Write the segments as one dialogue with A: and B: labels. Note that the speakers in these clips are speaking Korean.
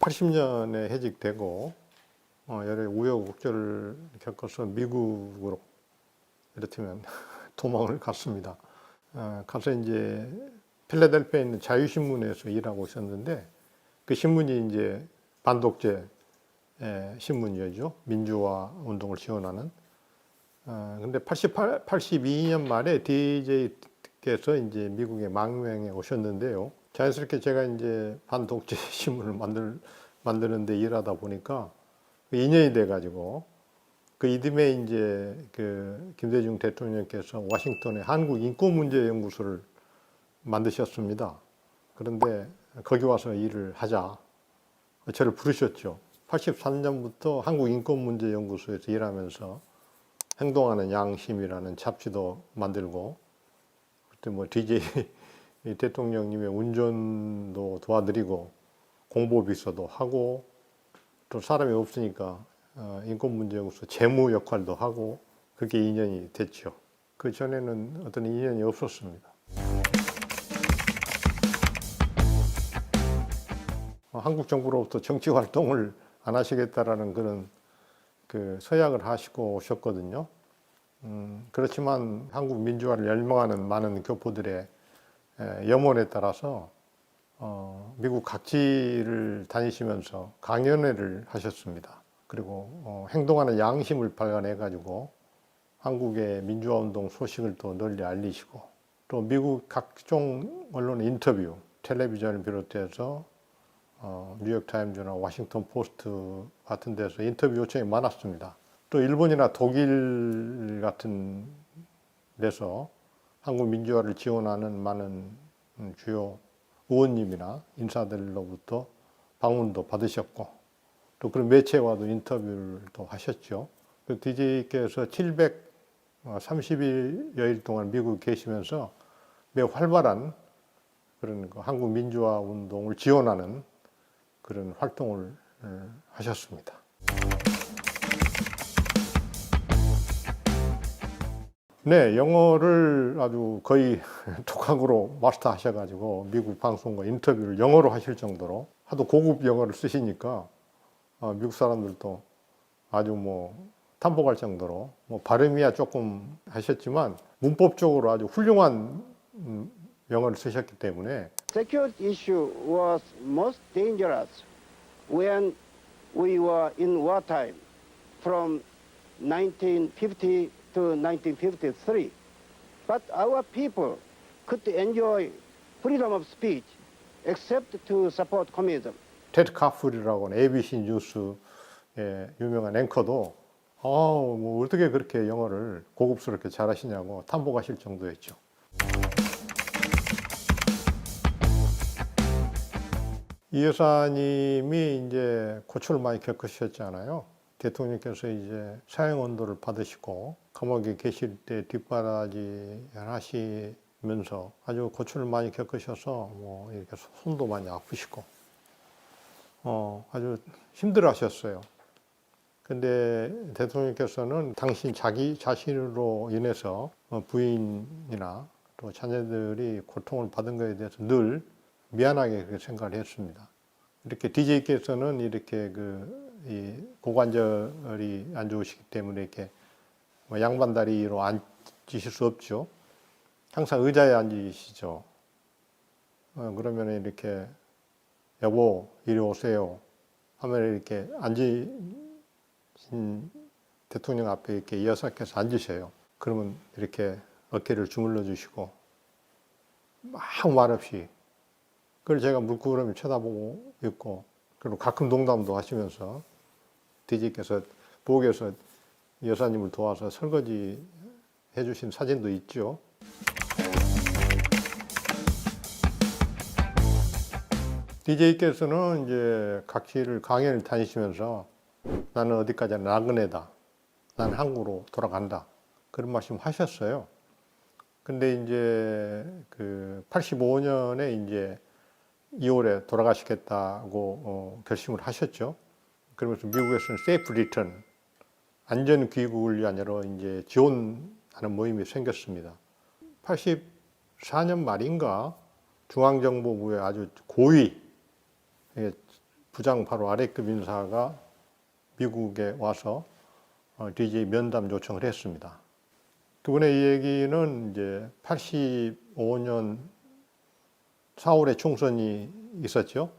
A: 80년에 해직되고 여러 우여곡절을 겪어서 미국으로 이를테면 도망을 갔습니다. 가서 이제 필라델피아에 있는 자유신문에서 일하고 있었는데 그 신문이 이제 반독재 신문이었죠. 민주화 운동을 지원하는. 근데 82년 말에 DJ께서 이제 미국에 망명해 오셨는데요. 자연스럽게 제가 이제 반독재 신문을 만드는데 일하다 보니까 인연이 돼가지고 그 이듬해 이제 그 김대중 대통령께서 워싱턴에 한국인권문제연구소를 만드셨습니다. 그런데 거기 와서 일을 하자 저를 부르셨죠. 83년부터 한국인권문제연구소에서 일하면서 행동하는 양심이라는 잡지도 만들고 그때 뭐 DJ 대통령님의 운전도 도와드리고 공보비서도 하고 또 사람이 없으니까 인권문제연구소 재무 역할도 하고 그렇게 인연이 됐죠. 그 전에는 어떤 인연이 없었습니다. 한국 정부로부터 정치 활동을 안 하시겠다라는 그런 그 서약을 하시고 오셨거든요. 그렇지만 한국 민주화를 열망하는 많은 교포들의 염원에 따라서 미국 각지를 다니시면서 강연회를 하셨습니다. 그리고 행동하는 양심을 발간해 가지고 한국의 민주화 운동 소식을 또 널리 알리시고 또 미국 각종 언론 인터뷰, 텔레비전을 비롯해서 뉴욕타임즈나 워싱턴 포스트 같은 데서 인터뷰 요청이 많았습니다. 또 일본이나 독일 같은 데서 한국 민주화를 지원하는 많은 주요 의원님이나 인사들로부터 방문도 받으셨고 또 그런 매체와도 인터뷰를 또 하셨죠. 그 DJ께서 730여일 동안 미국에 계시면서 매우 활발한 그런 한국 민주화 운동을 지원하는 그런 활동을 하셨습니다. 네, 영어를 아주 거의 독학으로 마스터 하셔가지고 미국 방송과 인터뷰를 영어로 하실 정도로 하도 고급 영어를 쓰시니까 미국 사람들도 아주 뭐 탐복할 정도로 뭐 발음이야 조금 하셨지만 문법적으로 아주 훌륭한 영어를 쓰셨기 때문에
B: Security issue was most dangerous when we were in wartime from 1950 to 1953. But our people could enjoy freedom of speech except to support communism.
A: 테드 카풀이라고 하는 ABC 뉴스의 유명한 앵커도 뭐 어떻게 그렇게 영어를 고급스럽게 잘하시냐고 탐복하실 정도였죠. 이 여사님이 이제 고초를 많이 겪으셨잖아요. 대통령께서 이제 사형 언도를 받으시고 감옥에 계실 때 뒷바라지 하시면서 아주 고초를 많이 겪으셔서 뭐 이렇게 손도 많이 아프시고 아주 힘들어 하셨어요. 근데 대통령께서는 당신 자기 자신으로 인해서 부인이나 또 자녀들이 고통을 받은 것에 대해서 늘 미안하게 그렇게 생각을 했습니다. 이렇게 DJ께서는 이렇게 이 고관절이 안 좋으시기 때문에 이렇게 양반다리로 앉으실 수 없죠. 항상 의자에 앉으시죠. 그러면 이렇게 여보 이리 오세요 하면 이렇게 앉으신 대통령 앞에 이렇게 여사께서 앉으셔요. 그러면 이렇게 어깨를 주물러 주시고 막 말없이 그걸 제가 물끄러미 쳐다보고 있고 그리고 가끔 농담도 하시면서 DJ께서 부엌에서 여사님을 도와서 설거지 해주신 사진도 있죠. DJ께서는 이제 각지를 강연을 다니시면서 나는 어디까지나 나그네다. 나는 한국으로 돌아간다. 그런 말씀 하셨어요. 근데 이제 그 85년에 이제 2월에 돌아가시겠다고 결심을 하셨죠. 그러면서 미국에서는 세이프 리턴, 안전 귀국을 위한 여러 이제 지원하는 모임이 생겼습니다. 84년 말인가 중앙정보부의 아주 고위 부장 바로 아래급 인사가 미국에 와서 DJ 면담 요청을 했습니다. 그분의 이 얘기는 이제 85년 4월에 총선이 있었죠.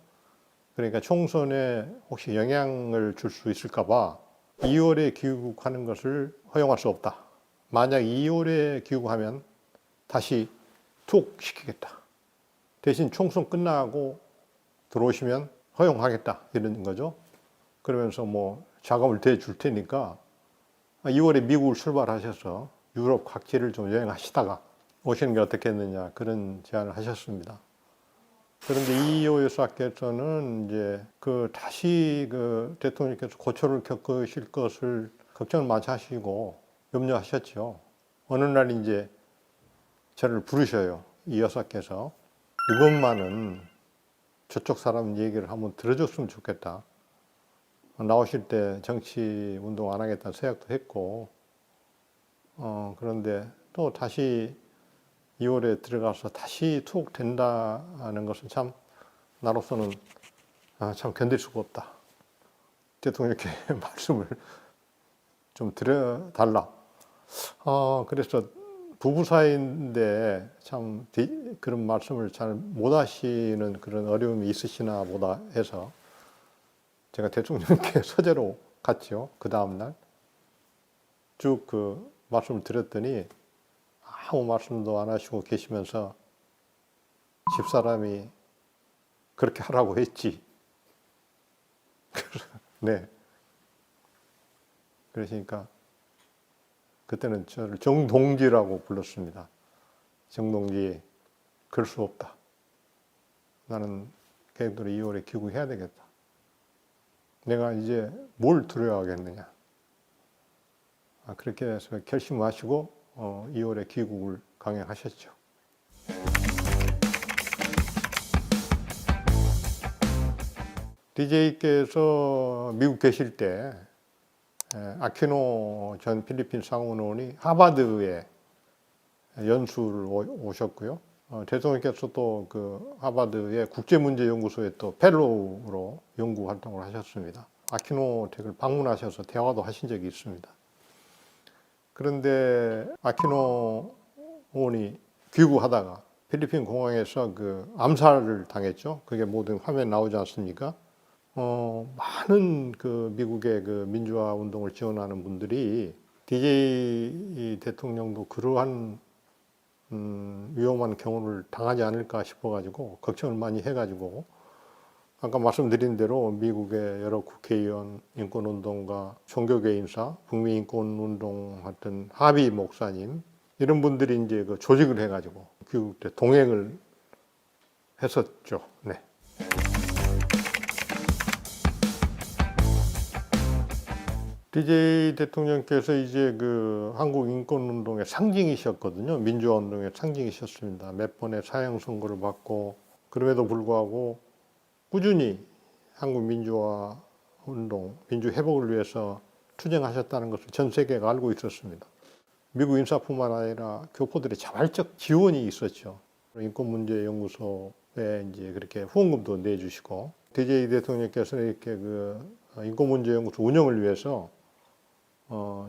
A: 그러니까 총선에 혹시 영향을 줄 수 있을까 봐 2월에 귀국하는 것을 허용할 수 없다. 만약 2월에 귀국하면 다시 투옥시키겠다. 대신 총선 끝나고 들어오시면 허용하겠다. 이런 거죠. 그러면서 뭐 자금을 대줄 테니까 2월에 미국을 출발하셔서 유럽 각지를 좀 여행하시다가 오시는 게 어떻겠느냐 그런 제안을 하셨습니다. 그런데 이호 여사께서는 이제 다시 대통령께서 고초를 겪으실 것을 걱정을 많이 하시고 염려하셨죠. 어느 날 이제 저를 부르셔요. 이 여사께서 이번만은 저쪽 사람 얘기를 한번 들어줬으면 좋겠다. 나오실 때 정치 운동 안 하겠다는 서약도 했고, 그런데 또 다시 2월에 들어가서 다시 투옥된다는 것은 참 나로서는 참 견딜 수가 없다. 대통령께 말씀을 좀 드려달라. 그래서 부부 사이인데 참 그런 말씀을 잘 못 하시는 그런 어려움이 있으시나 보다 해서 제가 대통령께 서재로 갔죠. 그 다음날 쭉 말씀을 드렸더니 아무 말씀도 안 하시고 계시면서 집사람이 그렇게 하라고 했지. 네. 그러시니까 그때는 저를 정동지라고 불렀습니다. 정동지, 그럴 수 없다. 나는 걔들이 2월에 귀국해야 되겠다. 내가 이제 뭘 두려워하겠느냐. 그렇게 해서 결심하시고 2월에 귀국을 강행하셨죠. DJ께서 미국 계실 때 아퀴노 전 필리핀 상원의원이 하버드에 연수를 오셨고요. 대통령께서 또 하버드의 국제문제연구소에 또 펠로우로 연구 활동을 하셨습니다. 아퀴노 댁을 방문하셔서 대화도 하신 적이 있습니다. 그런데 아퀴노 의원이 귀국하다가 필리핀 공항에서 암살을 당했죠. 그게 모든 화면에 나오지 않습니까? 많은 미국의 민주화 운동을 지원하는 분들이 DJ 대통령도 그러한 위험한 경우를 당하지 않을까 싶어가지고 걱정을 많이 해가지고 아까 말씀드린 대로 미국의 여러 국회의원, 인권운동가, 종교계 인사, 국민인권운동 하던 하비 목사님 이런 분들이 이제 조직을 해가지고 귀국 때 동행을 했었죠. 네. DJ 대통령께서 이제 한국 인권운동의 상징이셨거든요. 민주화운동의 상징이셨습니다. 몇 번의 사형 선고를 받고 그럼에도 불구하고 꾸준히 한국 민주화 운동, 민주 회복을 위해서 투쟁하셨다는 것을 전 세계가 알고 있었습니다. 미국 인사뿐만 아니라 교포들의 자발적 지원이 있었죠. 인권문제연구소에 이제 그렇게 후원금도 내주시고 DJ 대통령께서는 이렇게 인권문제연구소 운영을 위해서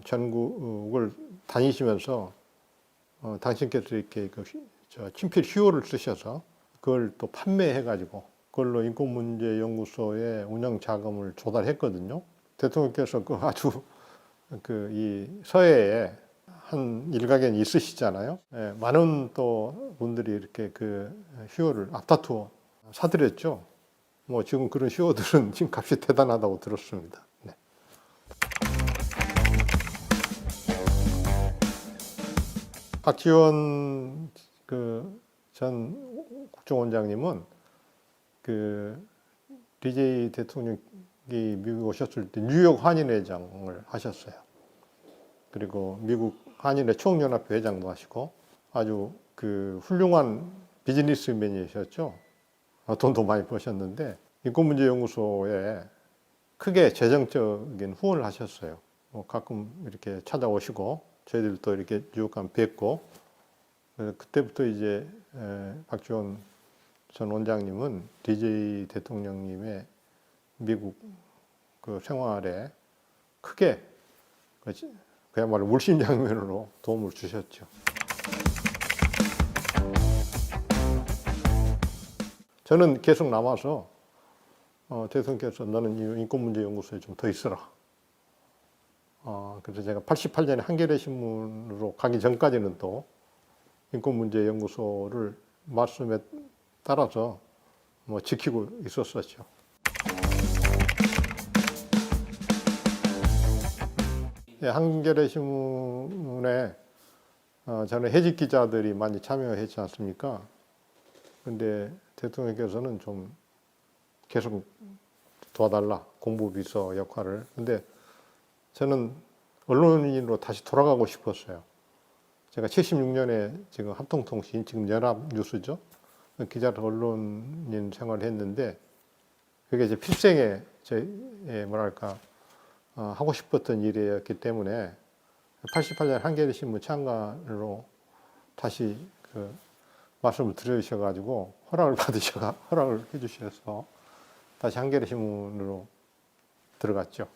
A: 전국을 다니시면서 당신께서 이렇게 친필 휴호를 쓰셔서 그걸 또 판매해가지고 그걸로 인권문제연구소에 운영 자금을 조달했거든요. 대통령께서 아주 이 서해에 한 일가견이 있으시잖아요. 예, 많은 또 분들이 이렇게 휴호를 앞다투어 사드렸죠. 뭐 지금 그런 휴호들은 지금 값이 대단하다고 들었습니다. 네. 박지원 전 국정원장님은 DJ 대통령이 미국 오셨을 때 뉴욕 한인회장을 하셨어요. 그리고 미국 한인회 총연합회 회장도 하시고 아주 훌륭한 비즈니스맨이셨죠. 돈도 많이 버셨는데 인권문제연구소에 크게 재정적인 후원을 하셨어요. 가끔 이렇게 찾아오시고 저희들도 이렇게 뉴욕 가면 뵙고 그때부터 이제 박지원 전 원장님은 DJ 대통령님의 미국 그 생활에 크게 그야말로 물심양면으로 도움을 주셨죠. 저는 계속 남아서 대통령께서 너는 이 인권문제연구소에 좀 더 있어라. 그래서 제가 88년에 한겨레 신문으로 가기 전까지는 또 인권문제연구소를 말씀에 따라서 뭐 지키고 있었었죠. 예, 한겨레 신문에 저는 해직 기자들이 많이 참여했지 않습니까? 근데 대통령께서는 좀 계속 도와달라, 공보비서 역할을. 근데 저는 언론인으로 다시 돌아가고 싶었어요. 제가 76년에 지금 합동통신, 지금 연합뉴스죠. 기자로 언론인 생활을 했는데, 그게 이제 필생의 뭐랄까, 하고 싶었던 일이었기 때문에 88년 한겨레 신문 창간으로 다시 그 말씀을 드려주셔가지고 허락을 해주셔서 다시 한겨레 신문으로 들어갔죠.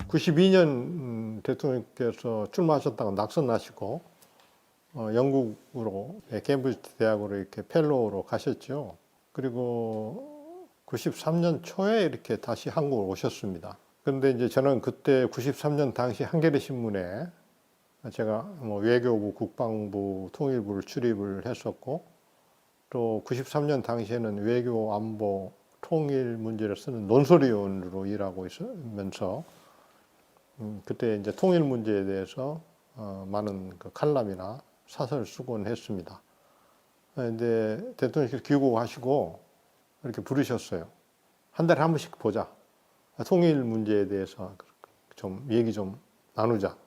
A: (92년) 대통령께서 출마하셨다가 낙선하시고 영국으로 케임브리지 대학으로 이렇게 펠로우로 가셨죠. 그리고 93년 초에 이렇게 다시 한국으로 오셨습니다. 그런데 이제 저는 그때 93년 당시 한겨레 신문에 제가 뭐 외교부, 국방부, 통일부를 출입을 했었고, 또 93년 당시에는 외교, 안보, 통일 문제를 쓰는 논설위원으로 일하고 있으면서 그때 이제 통일 문제에 대해서 많은 그 칼럼이나 사설을 쓰곤 했습니다. 근데 대통령께서 귀국하시고 이렇게 부르셨어요. 한 달에 한 번씩 보자. 통일 문제에 대해서 좀 얘기 좀 나누자.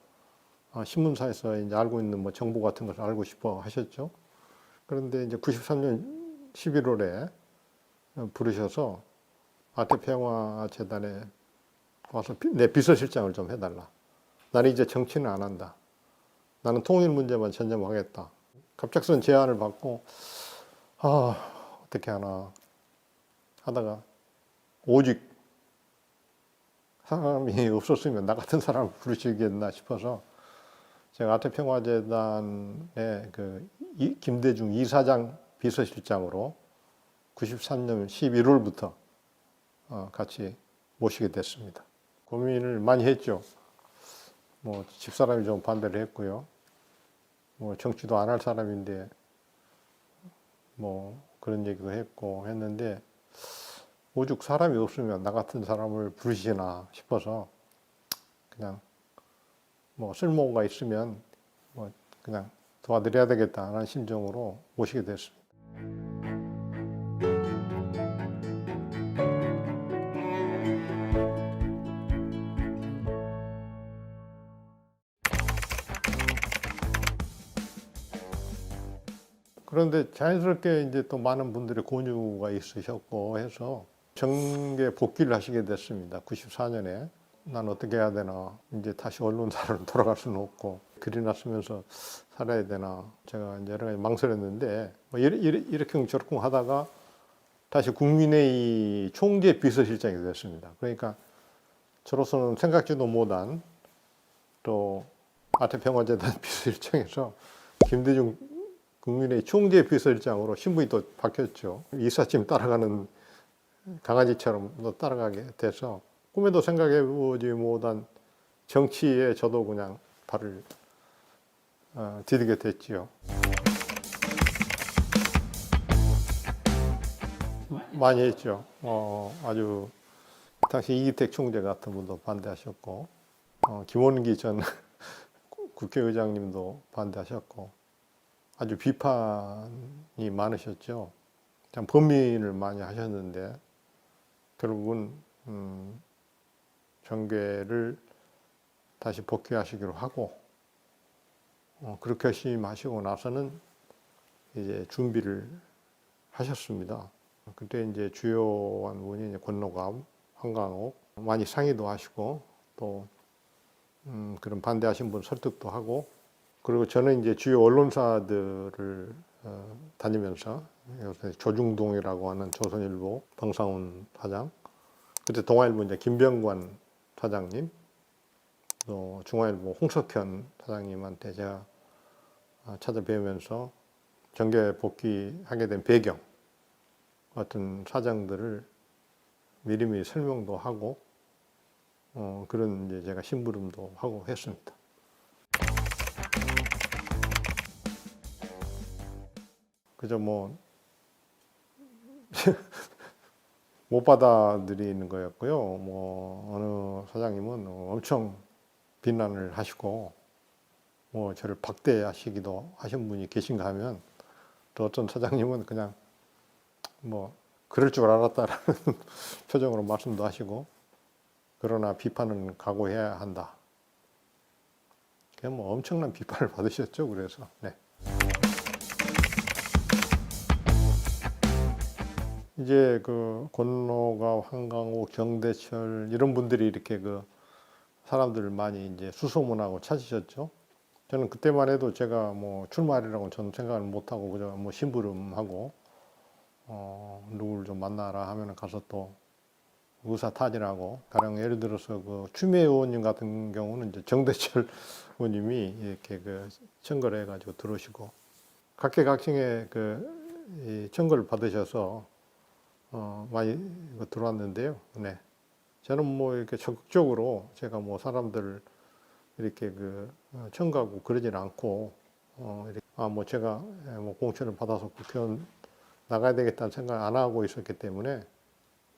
A: 신문사에서 이제 알고 있는 뭐 정보 같은 것을 알고 싶어 하셨죠. 그런데 이제 93년 11월에 부르셔서 아태평화재단에 와서 내 비서실장을 좀 해달라. 나는 이제 정치는 안 한다. 나는 통일 문제만 전념하겠다. 갑작스런 제안을 받고 어떻게 하나 하다가 오직 사람이 없었으면 나 같은 사람을 부르시겠나 싶어서 제가 아태평화재단의 그 김대중 이사장 비서실장으로 93년 11월부터 같이 모시게 됐습니다. 고민을 많이 했죠. 뭐 집사람이 좀 반대를 했고요. 뭐 정치도 안 할 사람인데 뭐 그런 얘기도 했고 했는데 오죽 사람이 없으면 나 같은 사람을 부르시나 싶어서 그냥 뭐 쓸모가 있으면 뭐 그냥 도와드려야 되겠다는 심정으로 모시게 됐습니다. 그런데 자연스럽게 이제 또 많은 분들의 권유가 있으셨고 해서 정계 복귀를 하시게 됐습니다. 94년에. 난 어떻게 해야 되나. 이제 다시 언론사로 돌아갈 수는 없고 글이나 쓰면서 살아야 되나. 제가 이제 여러 가지 망설였는데 뭐 이렇쿵저렇쿵 하다가 다시 국민회의 총재 비서실장이 됐습니다. 그러니까 저로서는 생각지도 못한 또 아태평화재단 비서실장에서 김대중 국민회의 총재 비서실장으로 신분이 또 바뀌었죠. 이삿짐 따라가는 강아지처럼 또 따라가게 돼서 꿈에도 생각해보지 못한 정치에 저도 그냥 발을 디디게 됐지요. 많이 했죠. 아주 당시 이기택 총재 같은 분도 반대하셨고, 김원기 전 국회의장님도 반대하셨고, 아주 비판이 많으셨죠. 참 범민을 많이 하셨는데 결국은 정계를 다시 복귀하시기로 하고 그렇게 결심하시고 나서는 이제 준비를 하셨습니다. 그때 이제 주요한 분이 이제 권노감, 한강옥 많이 상의도 하시고 또 그런 반대하신 분 설득도 하고 그리고 저는 이제 주요 언론사들을 다니면서 요새 조중동이라고 하는 조선일보 방상훈 사장, 그때 동아일보 이제 김병관 사장님, 또 중앙일보 홍석현 사장님한테 제가 찾아뵈면서 정계 복귀하게 된 배경, 어떤 사정들을 미리미리 설명도 하고, 그런 이제 제가 심부름도 하고 했습니다. 그저 뭐, 못 받아들이는 거였고요. 뭐, 어느 사장님은 엄청 비난을 하시고, 뭐, 저를 박대하시기도 하신 분이 계신가 하면, 또 어떤 사장님은 그냥 뭐, 그럴 줄 알았다라는 표정으로 말씀도 하시고, 그러나 비판은 각오해야 한다. 그냥 뭐 엄청난 비판을 받으셨죠. 그래서, 네. 이제 그 권노가, 황강욱, 정대철 이런 분들이 이렇게 그 사람들을 많이 이제 수소문하고 찾으셨죠. 저는 그때만 해도 제가 뭐 출마하리라고 저는 생각을 못하고 그저 뭐 심부름하고 누구를 좀 만나라 하면 가서 또 의사타진하고, 가령 예를 들어서 그 추미애 의원님 같은 경우는 이제 정대철 의원님이 이렇게 그 청구를 해가지고 들어오시고, 각계각층의 이 청구를 받으셔서 많이 들어왔는데요. 네. 저는 뭐 이렇게 적극적으로 제가 뭐 사람들을 이렇게 청구하고 그러진 않고, 뭐 제가 뭐 공천을 받아서 국회의원 나가야 되겠다는 생각 안 하고 있었기 때문에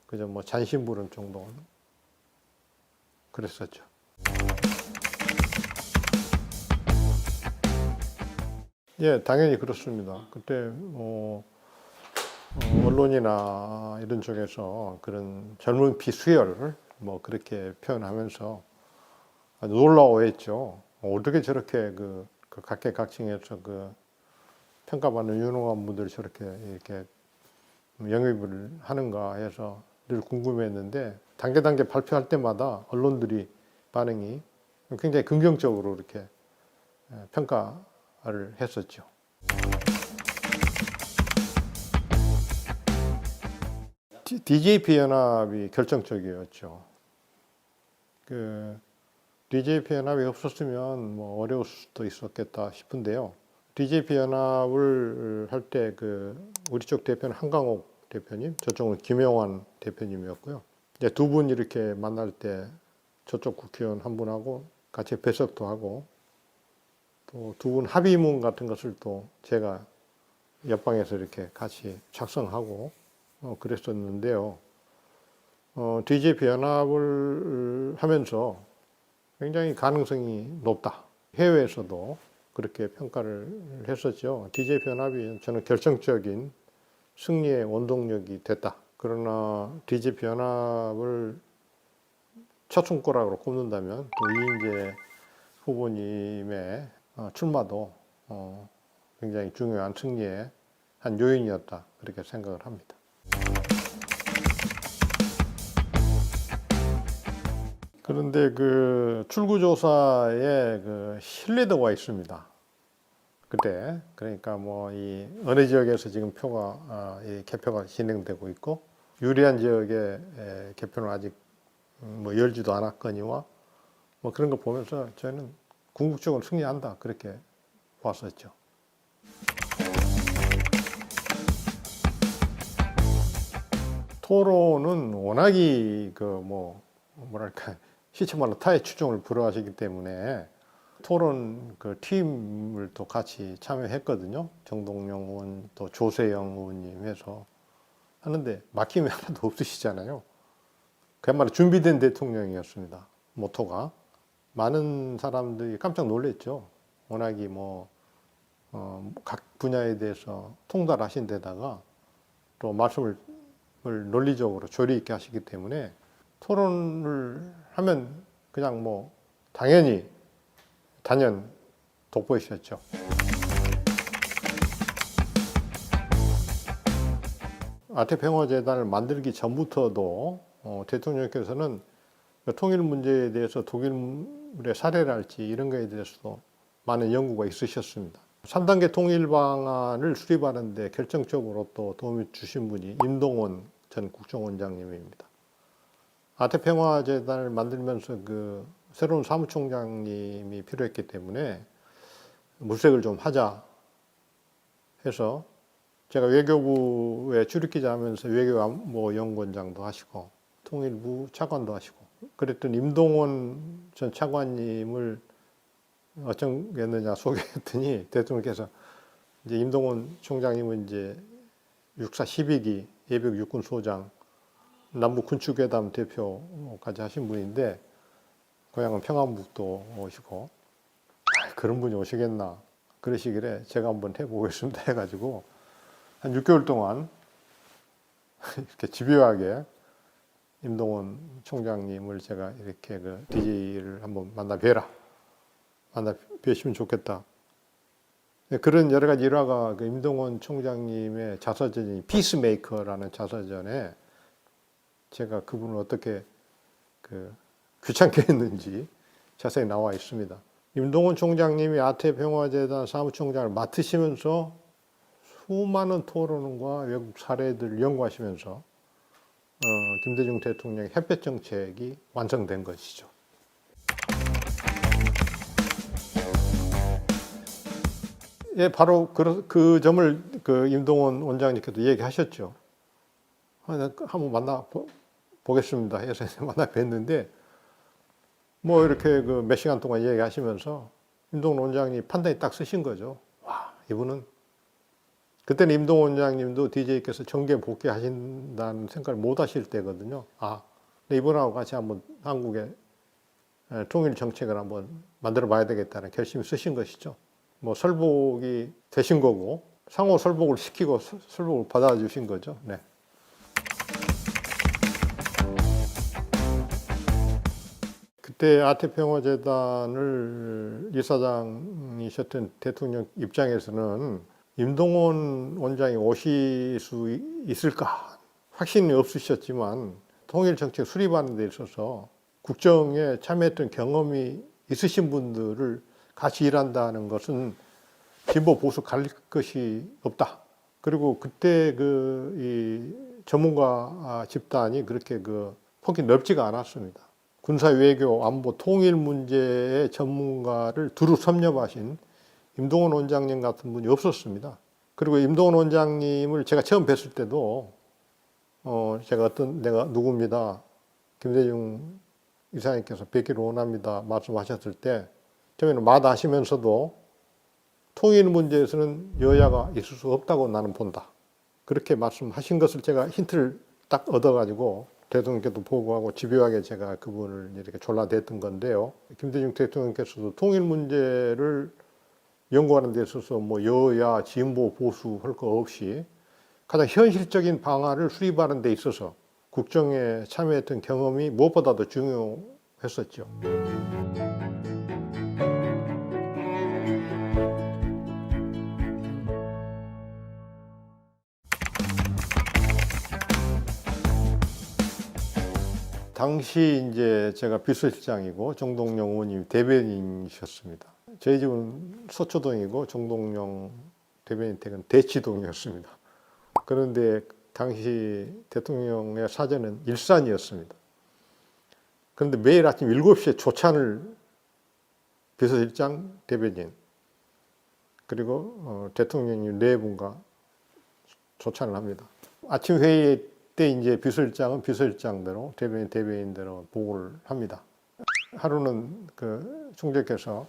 A: 그저 뭐 잔심부름 정도 그랬었죠. 예, 당연히 그렇습니다. 그때 언론이나 이런 쪽에서 그런 젊은 피 수혈을 뭐 그렇게 표현하면서 아주 놀라워했죠. 어떻게 저렇게 그 각계각층에서 평가받는 유능한 분들이 저렇게 이렇게 영입을 하는가 해서 늘 궁금했는데, 단계 발표할 때마다 언론들이 반응이 굉장히 긍정적으로 이렇게 평가를 했었죠. DJP 연합이 결정적이었죠. DJP 연합이 없었으면 뭐 어려울 수도 있었겠다 싶은데요. DJP 연합을 할 때 우리 쪽 대표는 한강옥 대표님, 저쪽은 김영환 대표님이었고요. 이제 두 분 이렇게 만날 때 저쪽 국회의원 한 분하고 같이 배석도 하고, 또 두 분 합의문 같은 것을 또 제가 옆방에서 이렇게 같이 작성하고 그랬었는데요. DJP 연합을 하면서 굉장히 가능성이 높다. 해외에서도 그렇게 평가를 했었죠. DJP 연합이 저는 결정적인 승리의 원동력이 됐다. 그러나 DJP 연합을 첫 손가락으로 꼽는다면 또 이인재 후보님의 출마도 굉장히 중요한 승리의 한 요인이었다. 그렇게 생각을 합니다. 그런데 출구조사에 신뢰도가 있습니다. 그때 그러니까 뭐 이 어느 지역에서 지금 이 개표가 진행되고 있고, 유리한 지역의 개표는 아직 뭐 열지도 않았거니와 뭐 그런 거 보면서 저는 궁극적으로 승리한다 그렇게 봤었죠. 토론은 워낙이 뭐랄까 시체말로 타의 추종을 불허하시기 때문에 토론 팀을 또 같이 참여했거든요. 정동영 의원, 또 조세영 의원님 해서 하는데 막힘이 하나도 없으시잖아요. 그야말로 준비된 대통령이었습니다. 모토가. 많은 사람들이 깜짝 놀랐죠. 워낙이 각 분야에 대해서 통달하신 데다가 또 말씀을 논리적으로 조리 있게 하시기 때문에 토론을 하면 그냥 당연히 단연 돋보이셨죠. 아태평화재단을 만들기 전부터도 대통령께서는 통일 문제에 대해서 독일의 사례랄지 이런 거에 대해서도 많은 연구가 있으셨습니다. 3단계 통일 방안을 수립하는 데 결정적으로 또 도움을 주신 분이 임동원 전 국정원장님입니다. 아태평화재단을 만들면서 그 새로운 사무총장님이 필요했기 때문에 물색을 좀 하자 해서 제가 외교부에 출입기자 하면서 외교안보연구원장도 하시고 통일부 차관도 하시고 그랬던 임동원 전 차관님을 어쩌겠느냐 소개했더니 대통령께서 이제 임동원 총장님은 이제 육사 12기 예비역 육군소장 남북 군축회담 대표까지 하신 분인데 고향은 평안북도 오시고 그런 분이 오시겠나 그러시길래 제가 한번 해보겠습니다 해가지고 한 6개월 동안 이렇게 집요하게 임동원 총장님을 제가 이렇게 그 DJ를 한번 만나 뵈시면 좋겠다. 그런 여러 가지 일화가 그 임동원 총장님의 자서전이 피스메이커라는 자서전에 제가 그분을 어떻게 그 귀찮게 했는지 자세히 나와 있습니다. 임동원 총장님이 아태평화재단 사무총장을 맡으시면서 수많은 토론과 외국 사례들을 연구하시면서 김대중 대통령의 햇볕 정책이 완성된 것이죠. 예, 바로 그 점을 그 임동원 원장님께도 얘기하셨죠. 한번 만나 보겠습니다 해서 만나 뵀는데 뭐 이렇게 그 몇 시간 동안 얘기하시면서 임동원 원장님 판단이 딱 쓰신 거죠. 와, 이분은 그때는 임동원 원장님도 DJ께서 정계 복귀하신다는 생각을 못 하실 때거든요. 아, 이분하고 같이 한번 한국의 통일 정책을 한번 만들어 봐야 되겠다는 결심을 쓰신 것이죠. 뭐 설복이 되신 거고 상호 설복을 시키고 설복을 받아주신 거죠. 네. 그때 아태평화재단을 이사장이셨던 대통령 입장에서는 임동원 원장이 오실 수 있을까 확신이 없으셨지만 통일 정책 수립하는 데 있어서 국정에 참여했던 경험이 있으신 분들을 같이 일한다는 것은 진보 보수 갈릴 것이 없다. 그리고 그때 이 전문가 집단이 그렇게 그 폭이 넓지가 않았습니다. 군사 외교 안보 통일 문제의 전문가를 두루 섭렵하신 임동원 원장님 같은 분이 없었습니다. 그리고 임동원 원장님을 제가 처음 뵀을 때도 제가 내가 누굽니다. 김대중 이사님께서 뵙기를 원합니다. 말씀하셨을 때 처음에는 마다하시면서도 통일 문제에서는 여야가 있을 수 없다고 나는 본다. 그렇게 말씀하신 것을 제가 힌트를 딱 얻어가지고 대통령께도 보고하고 집요하게 제가 그분을 이렇게 졸라댔던 건데요. 김대중 대통령께서도 통일 문제를 연구하는 데 있어서 뭐 여야, 진보, 보수 할 거 없이 가장 현실적인 방안을 수립하는 데 있어서 국정에 참여했던 경험이 무엇보다도 중요했었죠. 당시 이제 제가 비서실장이고 정동영 의원님 대변인이셨습니다. 저희 집은 서초동이고 정동영 대변인 댁은 대치동이었습니다. 그런데 당시 대통령의 사저는 일산이었습니다. 그런데 매일 아침 7시에 조찬을 비서실장, 대변인 그리고 대통령님 네 분과 조찬을 합니다. 아침 회의 때 이제 비서실장은 비서실장대로 대변인대로 보고를 합니다. 하루는 그 총재께서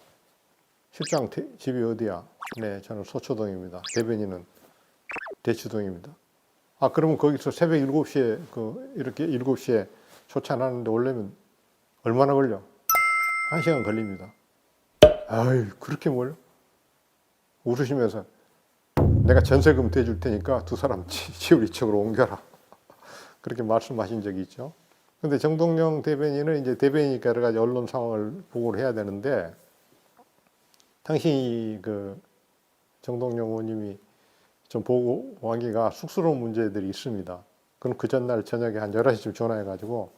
A: 실장 집이 어디야? 네, 저는 서초동입니다. 대변인은 대치동입니다. 아, 그러면 거기서 새벽 7시에 이렇게 7시에 조찬하는데 오려면 얼마나 걸려? 1시간 걸립니다. 아유, 그렇게 뭘? 웃으시면서 내가 전세금 대줄 테니까 두 사람 지울 이쪽으로 옮겨라. 그렇게 말씀하신 적이 있죠. 근데 정동영 대변인은 이제 대변이니까 여러 가지 언론 상황을 보고를 해야 되는데 당시 그 정동영 의원님이 좀 보고하기가 쑥스러운 문제들이 있습니다. 그럼 그 전날 저녁에 한 11시쯤 전화해가지고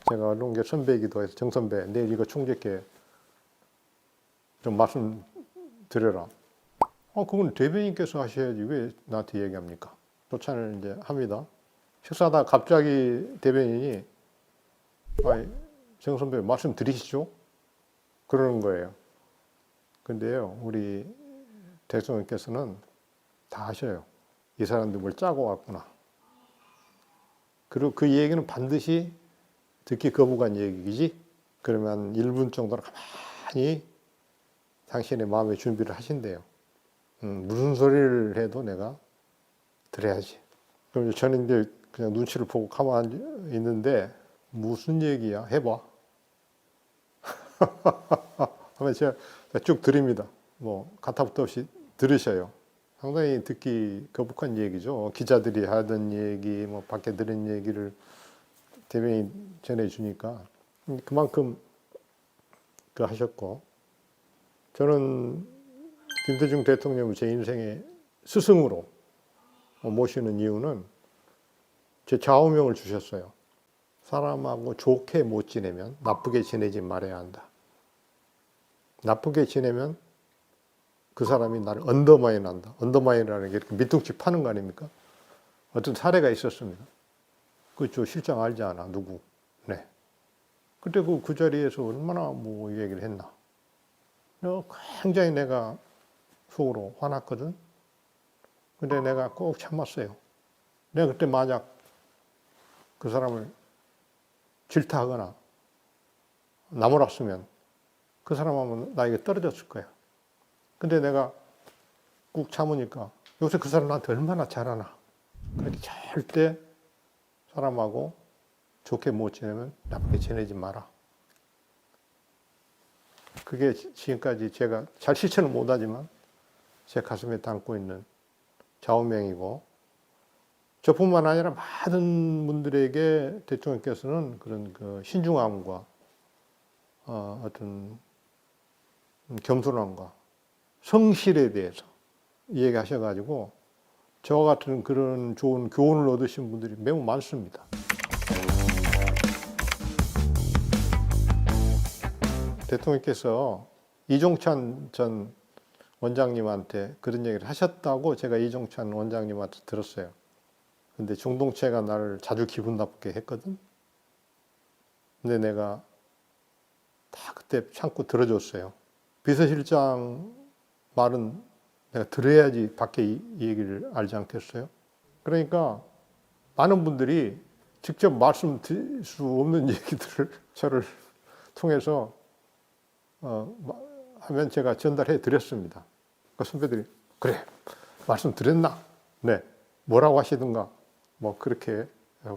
A: 제가 언론계 선배이기도 해서 정 선배 내일 이거 총재께 좀 말씀드려라. 그건 대변인께서 하셔야지 왜 나한테 얘기합니까? 조찬을 이제 합니다. 식사하다 갑자기 대변인이 정 선배 말씀 드리시죠? 그러는 거예요. 근데요, 우리 대통령께서는 다 하셔요. 이 사람들 뭘 짜고 왔구나. 그리고 그 얘기는 반드시 듣기 거부간 얘기지. 그러면 1분 정도는 가만히 당신의 마음의 준비를 하신대요. 무슨 소리를 해도 내가 들어야지. 그럼 저는 이제 그냥 눈치를 보고 가만히 있는데 무슨 얘기야? 해봐. 하면 제가 쭉 드립니다. 뭐 가타부터 없이 들으셔요. 상당히 듣기 거북한 얘기죠. 기자들이 하던 얘기, 뭐 밖에 들은 얘기를 대변인이 전해주니까 그만큼 하셨고, 저는 김대중 대통령을 제 인생의 스승으로 모시는 이유는 제 좌우명을 주셨어요. 사람하고 좋게 못 지내면 나쁘게 지내지 말아야 한다. 나쁘게 지내면 그 사람이 나를 언더마인 한다. 언더마인이라는 게 이렇게 밑둥치 파는 거 아닙니까? 어떤 사례가 있었습니다. 그저 실장 알지 않아, 누구? 네. 그때 그 자리에서 얼마나 뭐 얘기를 했나. 굉장히 내가 속으로 화났거든. 근데 내가 꼭 참았어요. 내가 그때 만약 그 사람을 질타하거나 나무랐으면 그 사람하면 나에게 떨어졌을 거야. 근데 내가 꾹 참으니까 요새 그 사람 나한테 얼마나 잘하나. 그렇게 절대 사람하고 좋게 못 지내면 나쁘게 지내지 마라. 그게 지금까지 제가 잘 실천을 못하지만 제 가슴에 담고 있는 좌우명이고, 저뿐만 아니라 많은 분들에게 대통령께서는 그런 그 신중함과 어떤 겸손함과 성실에 대해서 얘기하셔가지고 저와 같은 그런 좋은 교훈을 얻으신 분들이 매우 많습니다. 대통령께서 이종찬 전 원장님한테 그런 얘기를 하셨다고 제가 이종찬 원장님한테 들었어요. 근데 중동체가 나를 자주 기분 나쁘게 했거든. 근데 내가 다 그때 참고 들어줬어요. 비서실장 말은 내가 들어야지 밖에 이 얘기를 알지 않겠어요? 그러니까 많은 분들이 직접 말씀드릴 수 없는 얘기들을 저를 통해서 하면 제가 전달해 드렸습니다. 그 선배들이 그래 말씀드렸나? 네. 뭐라고 하시든가 뭐 그렇게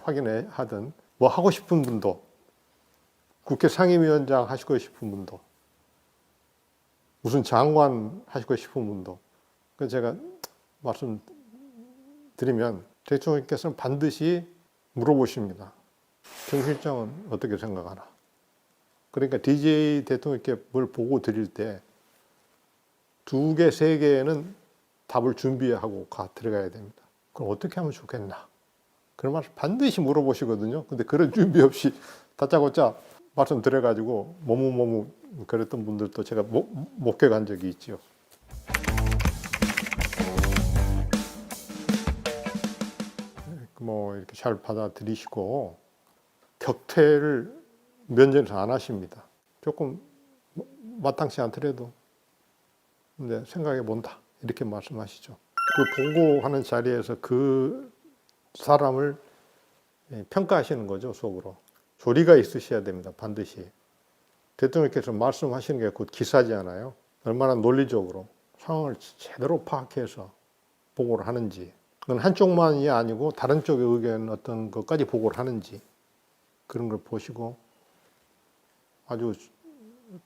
A: 확인해 하든, 뭐 하고 싶은 분도, 국회 상임위원장 하시고 싶은 분도, 무슨 장관 하시고 싶은 분도, 그 제가 말씀드리면 대통령께서는 반드시 물어보십니다. 정 실장은 어떻게 생각하나? 그러니까 DJ 대통령께 뭘 보고 드릴 때 2개, 3개는 답을 준비하고 들어가야 됩니다. 그럼 어떻게 하면 좋겠나? 그런 말을 반드시 물어보시거든요. 근데 그런 준비 없이 다짜고짜 말씀드려가지고 머뭇머뭇 그랬던 분들도 제가 목격한 적이 있죠. 뭐 이렇게 잘 받아들이시고 격퇴를 면전에서 안 하십니다. 조금 마땅치 않더라도 근데 생각해 본다 이렇게 말씀하시죠. 그 보고하는 자리에서 그 사람을 평가하시는 거죠. 속으로 조리가 있으셔야 됩니다. 반드시. 대통령께서 말씀하시는 게 곧 기사잖아요. 얼마나 논리적으로 상황을 제대로 파악해서 보고를 하는지, 그건 한쪽만이 아니고 다른 쪽의 의견 어떤 것까지 보고를 하는지 그런 걸 보시고 아주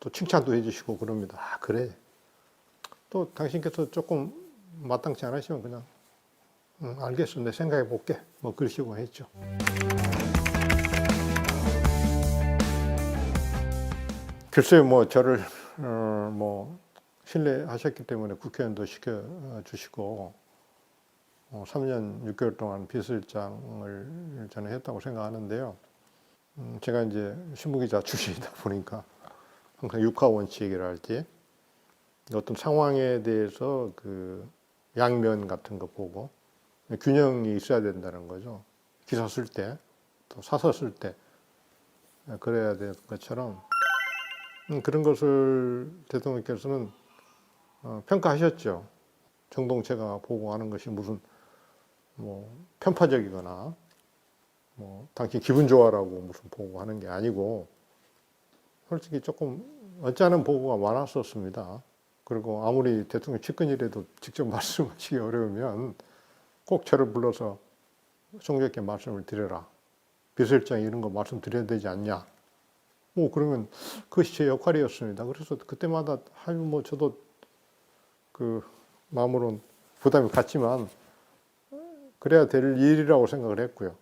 A: 또 칭찬도 해주시고 그럽니다. 아, 그래. 또 당신께서 조금 마땅치 않으시면 그냥 알겠어, 내 생각해 볼게. 뭐 그러시고 했죠. 글쎄요, 뭐 저를 뭐 신뢰하셨기 때문에 국회의원도 시켜주시고 3년 6개월 동안 비서실장을 저는 했다고 생각하는데요. 제가 이제 신문기자 출신이다 보니까 항상 육하 원칙이라 할지 어떤 상황에 대해서 그 양면 같은 거 보고 균형이 있어야 된다는 거죠. 기사 쓸 때, 또 사서 쓸 때 그래야 될 것처럼 그런 것을 대통령께서는 평가하셨죠. 정동체가 보고하는 것이 무슨 뭐 편파적이거나 뭐 당신 기분 좋아라고 무슨 보고하는 게 아니고 솔직히 조금 어쩌는 보고가 많았었습니다. 그리고 아무리 대통령 측근이라도 직접 말씀하시기 어려우면 꼭 저를 불러서 송주엽께 말씀을 드려라. 비서실장 이런 거 말씀드려야 되지 않냐. 뭐 그러면 그것이 제 역할이었습니다. 그래서 그때마다 뭐 저도 그 마음으로는 부담이 갔지만 그래야 될 일이라고 생각을 했고요.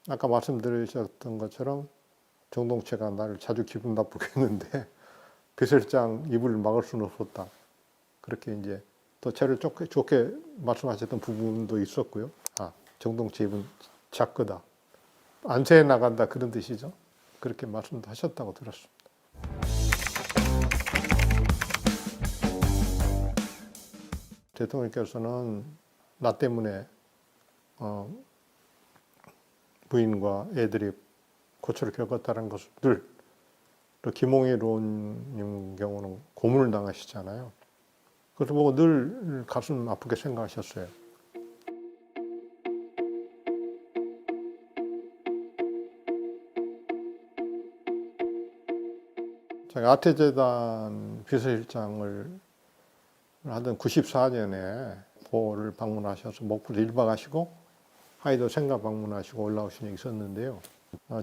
A: 아까 말씀드리셨던 것처럼 정동체가 나를 자주 기분 나쁘게 했는데 비서실장 입을 막을 수는 없었다. 그렇게 이제 또 저를 좋게 말씀하셨던 부분도 있었고요. 아, 정동체 입은 작거다. 안세해 나간다 그런 뜻이죠. 그렇게 말씀도 하셨다고 들었습니다. 대통령께서는 나 때문에 부인과 애들이 고초를 겪었다는 것을 늘, 또 김홍일 의원님 경우는 고문을 당하시잖아요. 그래서 보고 늘 가슴 아프게 생각하셨어요. 제가 아태재단 비서실장을 하던 94년에 보를 방문하셔서 목포를 1박 하시고 하이도 생가 방문하시고 올라오신 적이 있었는데요.